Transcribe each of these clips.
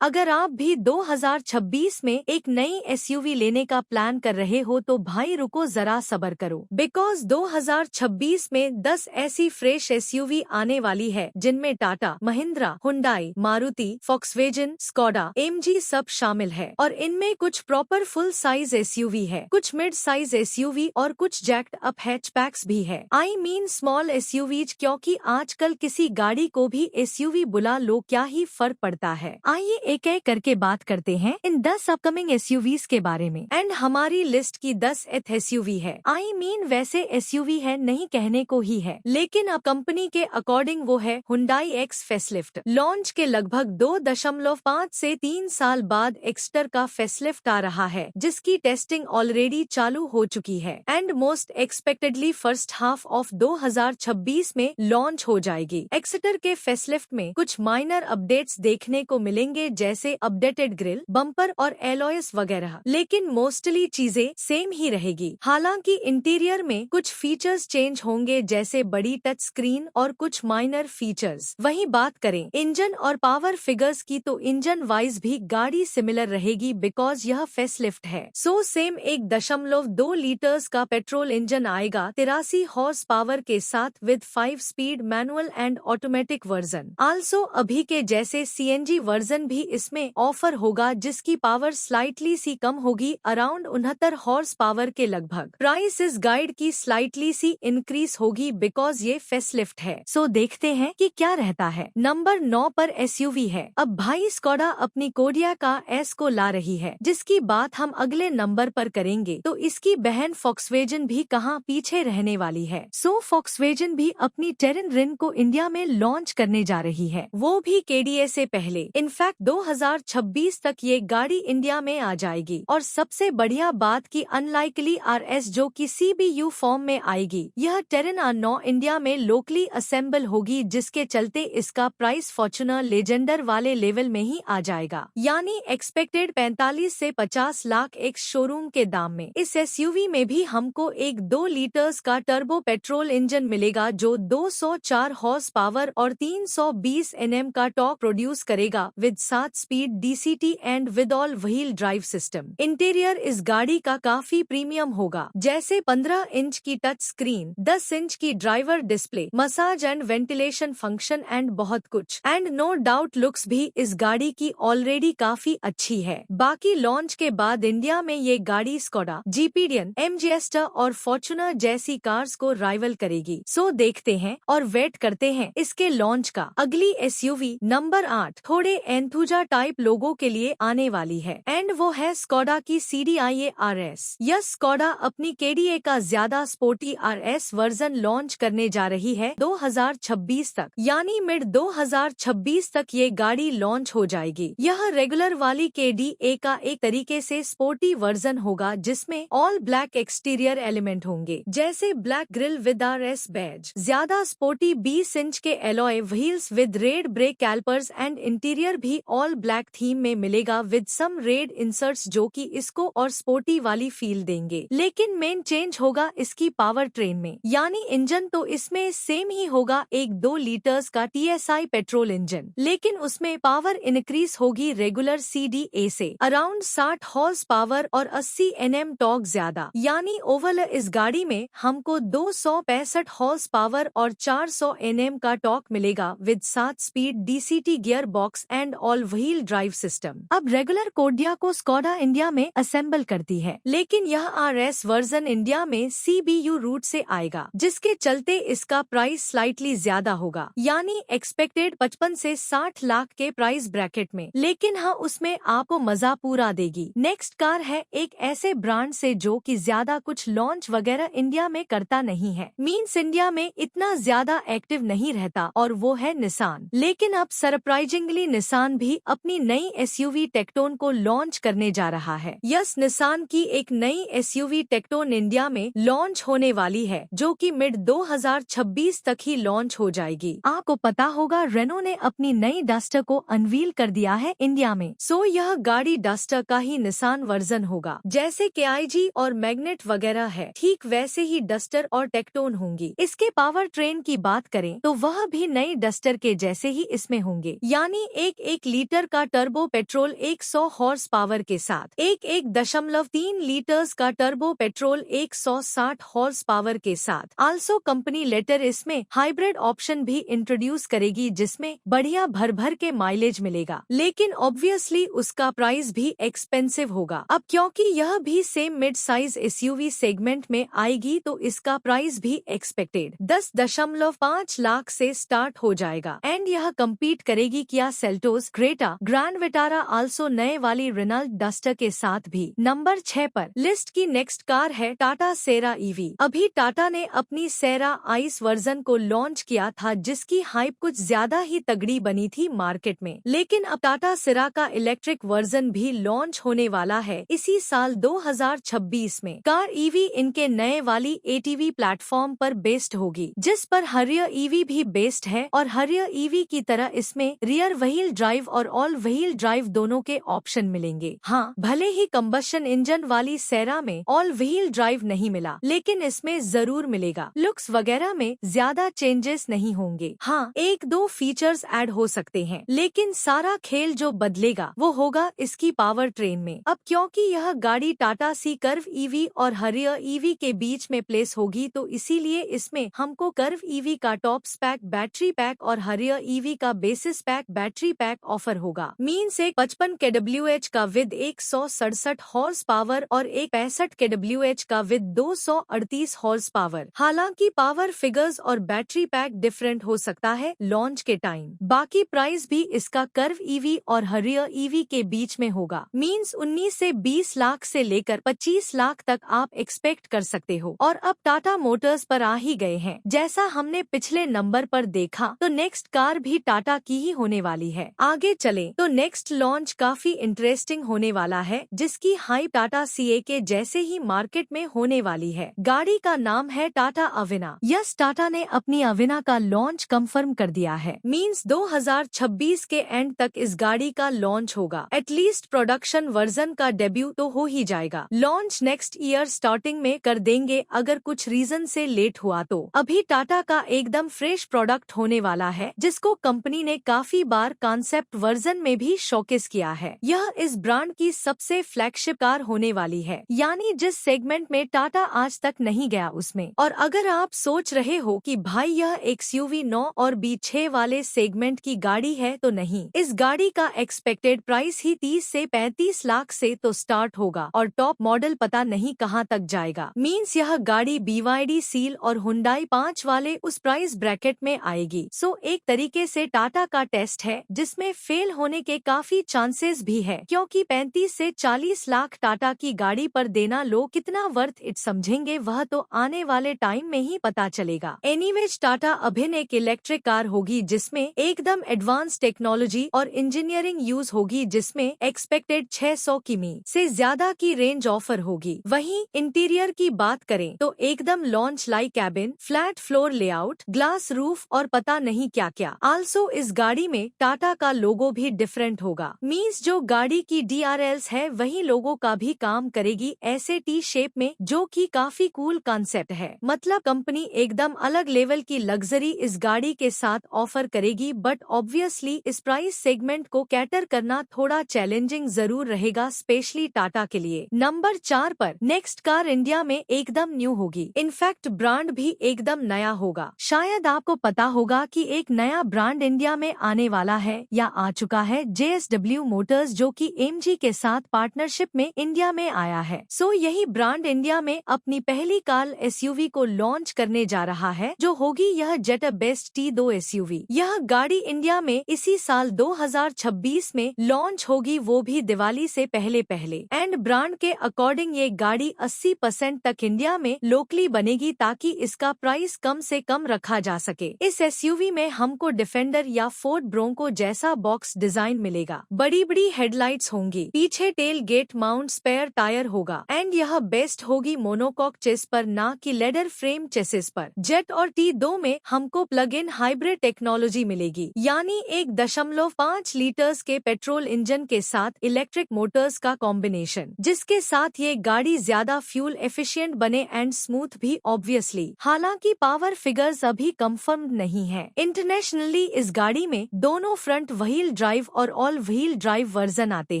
अगर आप भी 2026 में एक नई एसयूवी लेने का प्लान कर रहे हो तो भाई रुको जरा सब्र करो, बिकॉज 2026 में 10 ऐसी फ्रेश एसयूवी आने वाली है जिनमें Tata, Mahindra, Hyundai, Maruti, Volkswagen, Skoda, MG सब शामिल है। और इनमें कुछ प्रॉपर फुल साइज एसयूवी है, कुछ मिड साइज एसयूवी और कुछ जैक्ड अप हैचबैक्स भी है। आई मीन स्मॉल एसयूवीज, क्योंकि आजकल किसी गाड़ी को भी एसयूवी बुला लो, क्या ही फर्क पड़ता है। आइए एक एक करके बात करते हैं इन 10 अपकमिंग एसयूवीज के बारे में। एंड हमारी लिस्ट की 10 एथ एसयूवी है। आई मीन वैसे एसयूवी है नहीं कहने को ही है, लेकिन अब कंपनी के अकॉर्डिंग वो है हुंडई एक्स फेसलिफ्ट। लॉन्च के लगभग 2.5 से 3 साल बाद एक्स्टर का फेसलिफ्ट आ रहा है, जिसकी टेस्टिंग ऑलरेडी चालू हो चुकी है and most expectedly first half of 2026 में लॉन्च हो जाएगी। एक्स्टर के फेसलिफ्ट में कुछ माइनर अपडेट्स देखने को मिलेंगे, जैसे अपडेटेड ग्रिल, बम्पर और एलॉयस वगैरह, लेकिन मोस्टली चीजें सेम ही रहेगी। हालांकि इंटीरियर में कुछ फीचर्स चेंज होंगे, जैसे बड़ी टच स्क्रीन और कुछ माइनर फीचर्स। वहीं बात करें इंजन और पावर फिगर्स की तो इंजन वाइज भी गाड़ी सिमिलर रहेगी, बिकॉज यह फेसलिफ्ट है। सो सेम 1.2 लीटर्स का पेट्रोल इंजन आएगा 83 हॉर्स पावर के साथ with 5 speed manual and automatic version. Also अभी के जैसे सीएनजी वर्जन भी इसमें ऑफर होगा, जिसकी पावर स्लाइटली सी कम होगी, अराउंड 69 हॉर्स पावर के लगभग। प्राइस इस गाइड की स्लाइटली सी इंक्रीज होगी, बिकॉज ये फेसलिफ्ट है। सो देखते हैं कि क्या रहता है। नंबर 9 पर एसयूवी है। अब भाई स्कोडा अपनी कोडियाक एस को ला रही है, जिसकी बात हम अगले नंबर पर करेंगे। तो इसकी बहन फॉक्सवैगन भी कहाँ पीछे रहने वाली है। सो फॉक्सवैगन भी अपनी टेरन रिन को इंडिया में लॉन्च करने जा रही है, वो भी केडीए से पहले। इनफैक्ट 2026 तक ये गाड़ी इंडिया में आ जाएगी। और सबसे बढ़िया बात की अनलाइकली आरएस जो कि सीबीयू फॉर्म में आएगी, यह टेरन R9 इंडिया में लोकली असेंबल होगी, जिसके चलते इसका प्राइस फॉर्च्यूनर लेजेंडर वाले लेवल में ही आ जाएगा, यानी एक्सपेक्टेड 45 से 50 लाख एक शोरूम के दाम में। इस एसयूवी में भी हमको एक 2 लीटर्स का टर्बो पेट्रोल इंजन मिलेगा, जो 204 हॉर्स पावर और 320 Nm का टॉर्क प्रोड्यूस करेगा with 7 speed DCT and with all wheel drive system. Interior इस गाड़ी का काफी प्रीमियम होगा, जैसे 15 इंच की टच स्क्रीन, 10 इंच की driver display, massage and ventilation function and बहुत कुछ। एंड नो डाउट लुक्स भी इस गाड़ी की ऑलरेडी काफी अच्छी है। बाकी लॉन्च के बाद इंडिया में ये गाड़ी स्कोडा, जीपीडियन, एमजी एस्टर और फॉर्च्यूनर जैसी कार्स को राइवल करेगी। सो देखते हैं और वेट करते हैं इसके लॉन्च का। अगली एसयूवी नंबर 8 थोड़े एंथुजा टाइप लोगों के लिए आने वाली है, एंड वो है स्कोडा की सीडीआईए आरएस। यस, स्कोडा अपनी केडीए का ज्यादा स्पोर्टी आरएस वर्जन लॉन्च करने जा रही है 2026 तक, यानी मिड 2026 तक ये गाड़ी लॉन्च हो जाएगी। यह रेगुलर वाली केडीए का एक तरीके से स्पोर्टी वर्जन होगा, जिसमें ऑल ब्लैक एक्सटीरियर एलिमेंट होंगे, जैसे black grille with RS badge, ज्यादा स्पोर्टी 20 इंच के alloy wheels with red brake callipers and interior भी ऑल ब्लैक थीम में मिलेगा विद सम रेड इंसर्ट्स, जो कि इसको और स्पोर्टी वाली फील देंगे। लेकिन मेन चेंज होगा इसकी पावर ट्रेन में, यानी इंजन तो इसमें सेम ही होगा, एक 2 लीटर्स का टीएसआई पेट्रोल इंजन, लेकिन उसमेमें पावर इंक्रीज होगी रेगुलर सीडीए से अराउंड 60 हॉर्स पावर और 80 Nm टॉर्क ज्यादा, यानी ओवरऑल इस गाड़ी में हमको 265 हॉर्स पावर और 400 Nm का टॉर्क मिलेगा with 7 speed DCT gear box and all wheel drive system. अब रेगुलर कोडिया को स्कोडा इंडिया में असेंबल करती है, लेकिन यह आरएस वर्जन इंडिया में सीबीयू रूट से आएगा, जिसके चलते इसका प्राइस स्लाइटली ज्यादा होगा, यानी एक्सपेक्टेड 55 से 60 लाख के प्राइस ब्रैकेट में। लेकिन हाँ, उसमें आपको मजा पूरा देगी। नेक्स्ट कार है एक ऐसे ब्रांड से जो कि ज्यादा कुछ लॉन्च वगैरह इंडिया में करता नहीं है, मीन्स इंडिया में इतना ज्यादा एक्टिव नहीं रहता, और वो है निसान। लेकिन अब सरप्राइजिंगली निसान भी अपनी नई एसयूवी टेक्टोन को लॉन्च करने जा रहा है। यस, निसान की एक नई एसयूवी टेक्टोन इंडिया में लॉन्च होने वाली है, जो कि मिड 2026 तक ही लॉन्च हो जाएगी। आपको पता होगा रेनो ने अपनी नई डस्टर को अनवील कर दिया है इंडिया में। सो यह गाड़ी डस्टर का ही निसान वर्जन होगा, जैसे केआईजी और मैग्नेट वगैरह है, ठीक वैसे ही डस्टर और टेक्टोन होंगी। इसके पावर ट्रेन की बात करें तो वह भी नई डस्टर के जैसे ही इसमें होंगे, यानी एक लीटर लीटर का टर्बो पेट्रोल 100 हॉर्स पावर के साथ 1.3 लीटर्स का टर्बो पेट्रोल 160 हॉर्स पावर के साथ। आल्सो कंपनी लेटर इसमें हाइब्रिड ऑप्शन भी इंट्रोड्यूस करेगी जिसमें बढ़िया भर भर के माइलेज मिलेगा, लेकिन ऑब्वियसली उसका प्राइस भी एक्सपेंसिव होगा। अब क्योंकि यह भी same mid size SUV segment में आएगी तो इसका प्राइस भी एक्सपेक्टेड 10.5 लाख से स्टार्ट हो जाएगा एंड यह कम्पीट करेगी Kia Seltos, Creta, grand Vitara also नए वाली रेनॉल्ट डस्टर के साथ भी। नंबर 6 पर लिस्ट की नेक्स्ट कार है टाटा सेरा ईवी। अभी टाटा ने अपनी सेरा आइस वर्जन को लॉन्च किया था जिसकी हाइप कुछ ज्यादा ही तगड़ी बनी थी मार्केट में, लेकिन अब टाटा सेरा का इलेक्ट्रिक वर्जन भी लॉन्च होने वाला है इसी साल 2026 में। कार ईवी इनके नए वाली एटीवी प्लेटफॉर्म पर बेस्ड होगी जिस पर हरियर ईवी भी बेस्ड है और हरियर ईवी की तरह इसमें रियर व्हील ड्राइव और ऑल व्हील ड्राइव दोनों के ऑप्शन मिलेंगे। हाँ, भले ही कंबशन इंजन वाली सेरा में ऑल व्हील ड्राइव नहीं मिला, लेकिन इसमें जरूर मिलेगा। लुक्स वगैरह में ज्यादा चेंजेस नहीं होंगे। हाँ, एक दो फीचर्स ऐड हो सकते हैं, लेकिन सारा खेल जो बदलेगा वो होगा इसकी पावर ट्रेन में। अब क्योंकि यह गाड़ी टाटा सी कर्व ईवी और हरियर ईवी के बीच में प्लेस होगी तो इसीलिए इसमें हमको कर्व ईवी का टॉप स्पेक बैटरी पैक और हरियर ईवी का basis pack battery pack offer होगा। मीन्स एक 55 kWh का विद 167 हॉर्स पावर और एक 65 kWh का विद 238 हॉर्स पावर। हालांकि पावर फिगर्स और बैटरी पैक डिफरेंट हो सकता है लॉन्च के टाइम। बाकी प्राइस भी इसका कर्व ईवी और हरियर ईवी के बीच में होगा। मीन्स 19 से 20 लाख से लेकर 25 लाख तक आप एक्सपेक्ट कर सकते हो। और अब टाटा मोटर्स पर आ ही गए हैं। जैसा हमने पिछले नंबर पर देखा तो नेक्स्ट कार भी टाटा की ही होने वाली है। आगे चले तो नेक्स्ट लॉन्च काफी इंटरेस्टिंग होने वाला है जिसकी हाइप टाटा सीए के जैसे ही मार्केट में होने वाली है। गाड़ी का नाम है टाटा अविना। यस, टाटा ने अपनी अविना का लॉन्च कंफर्म कर दिया है। मीन्स 2026 के एंड तक इस गाड़ी का लॉन्च होगा। एटलीस्ट प्रोडक्शन वर्जन का डेब्यू तो हो ही जाएगा। लॉन्च नेक्स्ट ईयर स्टार्टिंग में कर देंगे अगर कुछ रीजन से लेट हुआ तो। अभी टाटा का एकदम फ्रेश प्रोडक्ट होने वाला है जिसको कंपनी ने काफी बार कॉन्सेप्ट वर्जन में भी शोकेस किया है। यह इस ब्रांड की सबसे फ्लैगशिप कार होने वाली है, यानी जिस सेगमेंट में टाटा आज तक नहीं गया उसमें। और अगर आप सोच रहे हो कि भाई यह एक्सयूवी 9 और B6 वाले सेगमेंट की गाड़ी है तो नहीं, इस गाड़ी का एक्सपेक्टेड प्राइस ही 30 से 35 लाख से तो स्टार्ट होगा और टॉप मॉडल पता नहीं कहां तक जाएगा। मींस यह गाड़ी BYD सील और हुंडई 5 वाले उस प्राइस ब्रैकेट में आएगी। सो एक तरीके से टाटा का टेस्ट है जिसमें फेल होने के काफी चांसेस भी है, क्योंकि 35 से 40 लाख टाटा की गाड़ी पर देना लोग कितना वर्थ इट समझेंगे वह तो आने वाले टाइम में ही पता चलेगा। एनीवेज टाटा अभिन एक इलेक्ट्रिक कार होगी जिसमें एकदम एडवांस टेक्नोलॉजी और इंजीनियरिंग यूज होगी, जिसमें एक्सपेक्टेड 600 किमी से ज्यादा की रेंज ऑफर होगी। वहीं इंटीरियर की बात करें तो एकदम launch like cabin, flat floor layout, glass roof और पता नहीं क्या क्या। आल्सो इस गाड़ी में टाटा का लोगो भी डिफरेंट होगा। मींस जो गाड़ी की DRLs है वही लोगो का भी काम करेगी ऐसे टी शेप में, जो कि काफी कूल कॉन्सेप्ट है। मतलब कंपनी एकदम अलग लेवल की लग्जरी इस गाड़ी के साथ ऑफर करेगी, बट ऑब्वियसली इस प्राइस सेगमेंट को कैटर करना थोड़ा चैलेंजिंग जरूर रहेगा, स्पेशली टाटा के लिए। नंबर 4 पर नेक्स्ट कार इंडिया में एकदम न्यू होगी। इनफैक्ट ब्रांड भी एकदम नया होगा। शायद आपको पता होगा कि एक नया ब्रांड इंडिया में आने वाला है या आ चुका है, JSW मोटर्स, जो कि AMG के साथ पार्टनरशिप में इंडिया में आया है। सो यही ब्रांड इंडिया में अपनी पहली कार SUV को लॉन्च करने जा रहा है, जो होगी यह जेटर बेस्ट T2 SUV। यह गाड़ी इंडिया में इसी साल 2026 में लॉन्च होगी, वो भी दिवाली से पहले पहले। एंड ब्रांड के अकॉर्डिंग ये गाड़ी 80% तक इंडिया में लोकली बनेगी ताकि इसका प्राइस कम से कम रखा जा सके। इस SUV में हमको डिफेंडर या फोर्ड ब्रोंको जैसा बॉक्स डिजाइन मिलेगा। बड़ी बड़ी हेडलाइट्स होंगी, पीछे tailgate mount spare tyre होगा एंड यह बेस्ट होगी मोनोकॉक चेस पर, ना कि लेदर फ्रेम चेसिस पर। जेट और T2 में हमको प्लग इन हाइब्रिड टेक्नोलॉजी मिलेगी, यानी 1.5 लीटर्स के पेट्रोल इंजन के साथ इलेक्ट्रिक मोटर्स का कॉम्बिनेशन। सस्पेंशन, जिसके साथ ये गाड़ी ज्यादा फ्यूल एफिशिएंट बने एंड स्मूथ भी ऑब्वियसली। हालांकि पावर फिगर्स अभी कंफर्म नहीं है। इंटरनेशनली इस गाड़ी में दोनों फ्रंट व्हील ड्राइव और ऑल व्हील ड्राइव वर्जन आते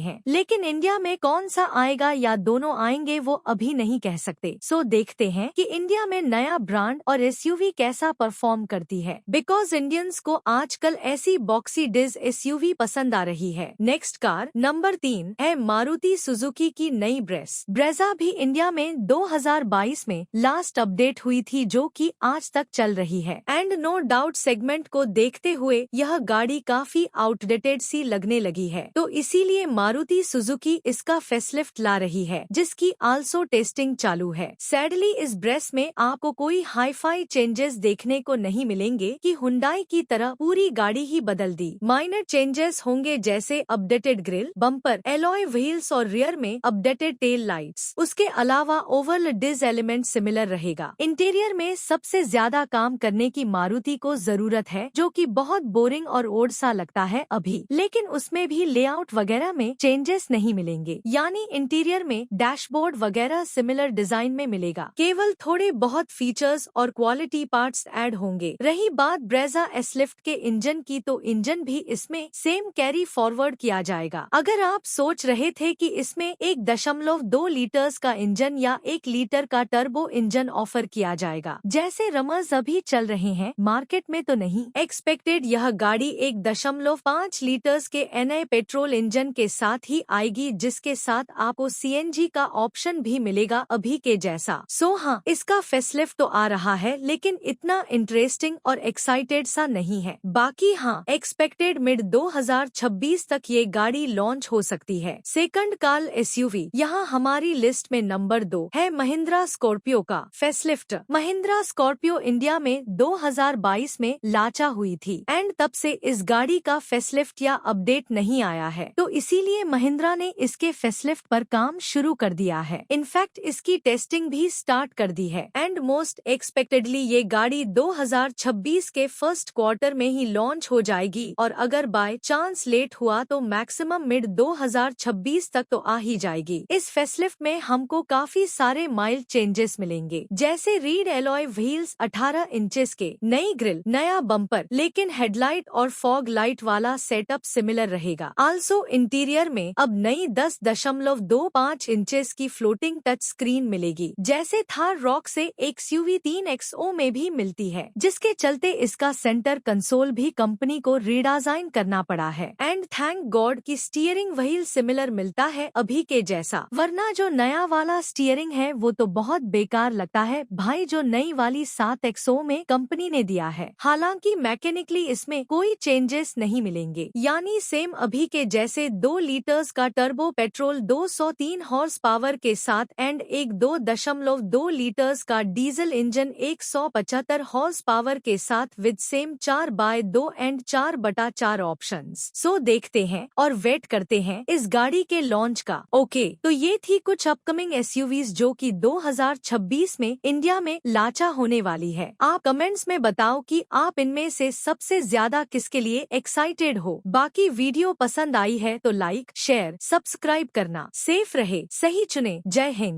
हैं, लेकिन इंडिया में कौन सा आएगा या दोनों आएंगे वो अभी नहीं कह सकते। सो देखते हैं कि इंडिया में नया ब्रांड और एसयूवी कैसा परफॉर्म करती है, बिकॉज इंडियंस को आजकल ऐसी बॉक्सी डिज एसयूवी पसंद आ रही है। नेक्स्ट कार नंबर 3 है मारुति सुजुकी की नई ब्रेजा भी इंडिया में 2022 में लास्ट अपडेट हुई थी, जो कि आज तक चल रही है। एंड नो डाउट सेगमेंट को देखते हुए यह गाड़ी काफी आउटडेटेड सी लगने लगी है, तो इसीलिए मारुति सुजुकी इसका फेसलिफ्ट ला रही है, जिसकी आल्सो टेस्टिंग चालू है। सैडली इस ब्रेस में आपको कोई हाईफाई चेंजेस देखने को नहीं मिलेंगे कि हुंडई की तरह पूरी गाड़ी ही बदल दी। माइनर चेंजेस होंगे जैसे updated grill, bumper, alloy wheels और रियर में अपडेटेड टेल लाइट्स। उसके अलावा ओवरऑल डिज एलिमेंट सिमिलर रहेगा। इंटीरियर में सबसे ज्यादा काम करने की मारुति को जरूरत है, जो कि बहुत बोरिंग और ओल्ड सा लगता है अभी, लेकिन उसमें भी लेआउट वगैरह में चेंजेस नहीं मिलेंगे। यानी इंटीरियर में डैशबोर्ड वगैरह सिमिलर डिजाइन में मिलेगा, केवल थोड़े बहुत फीचर्स और क्वालिटी पार्ट्स ऐड होंगे। रही बात ब्रेजा एसलिफ्ट के इंजन की, तो इंजन भी इसमें सेम कैरी फॉरवर्ड किया जाएगा। अगर आप सोच रहे थे कि इसमें 1.2 लीटर्स का इंजन या 1 लीटर का टर्बो इंजन ऑफर किया जाएगा, जैसे रमर्स अभी चल रहे हैं मार्केट में, तो नहीं। एक्सपेक्टेड यह गाड़ी 1.5 लीटर्स के एनए पेट्रोल इंजन के साथ ही आएगी, जिसके साथ आपको सीएनजी का ऑप्शन भी मिलेगा अभी के जैसा। सो हाँ, इसका फेसलिफ्ट तो आ रहा है, लेकिन इतना इंटरेस्टिंग और एक्साइटेड सा नहीं है। बाकी हाँ, एक्सपेक्टेड मिड 2026 तक ये गाड़ी लॉन्च हो सकती है। सेकंड कार एसयूवी यहाँ हमारी लिस्ट में नंबर 2 है महिंद्रा स्कॉर्पियो का फेसलिफ्ट। महिंद्रा स्कॉर्पियो इंडिया में 2022 में लाचा हुई थी एंड तब से इस गाड़ी का फेसलिफ्ट या अपडेट नहीं आया है, तो इसीलिए महिंद्रा ने इसके फेसलिफ्ट पर काम शुरू कर दिया है। इनफैक्ट इसकी टेस्टिंग भी स्टार्ट कर दी है एंड मोस्ट एक्सपेक्टेडली ये गाड़ी 2026 के फर्स्ट क्वार्टर में ही लॉन्च हो जाएगी, और अगर बाय चांस लेट हुआ तो मैक्सिमम मिड 2026 तक तो आ ही जाएगी। इस फेसलिफ्ट में हमको काफी सारे माइल्ड चेंजेस मिलेंगे, जैसे रीड एलॉय व्हील्स 18 इंचेस के, नई ग्रिल, नया बम्पर, लेकिन हेडलाइट और फॉग लाइट वाला सेटअप सिमिलर रहेगा। आल्सो इंटीरियर में अब नई 10.25 इंचेस की फ्लोटिंग टच स्क्रीन मिलेगी, जैसे थार रॉक से एक्सयूवी 3XO में भी मिलती है, जिसके चलते इसका सेंटर कंसोल भी कंपनी को रीडिजाइन करना पड़ा है। एंड थैंक गॉड की स्टीयरिंग व्हील सिमिलर मिलता है अभी के जैसा, वरना जो नया वाला स्टीयरिंग है वो तो बहुत बेकार लगता है भाई, जो नई वाली 7XO में कंपनी ने दिया है। हालांकि मैकेनिकली इसमें कोई चेंजेस नहीं मिलेंगे, यानी सेम अभी के जैसे 2 लीटर्स का टर्बो पेट्रोल 203 हॉर्स पावर के साथ एंड एक 2.2 लीटर्स का डीजल इंजन 175 हॉर्स पावर के साथ with same 4x2 and 4x4 options. So देखते हैं और वेट करते हैं इस गाड़ी के लॉन्च का। ओके, तो ये थी कुछ अपकमिंग एसयूवीज जो कि 2026 में इंडिया में लाचा होने वाली है। आप कमेंट्स में बताओ कि आप इनमें से सबसे ज्यादा किसके लिए एक्साइटेड हो। बाकी वीडियो पसंद आई है तो लाइक, शेयर, सब्सक्राइब करना। सेफ रहे, सही चुने। जय हिंद।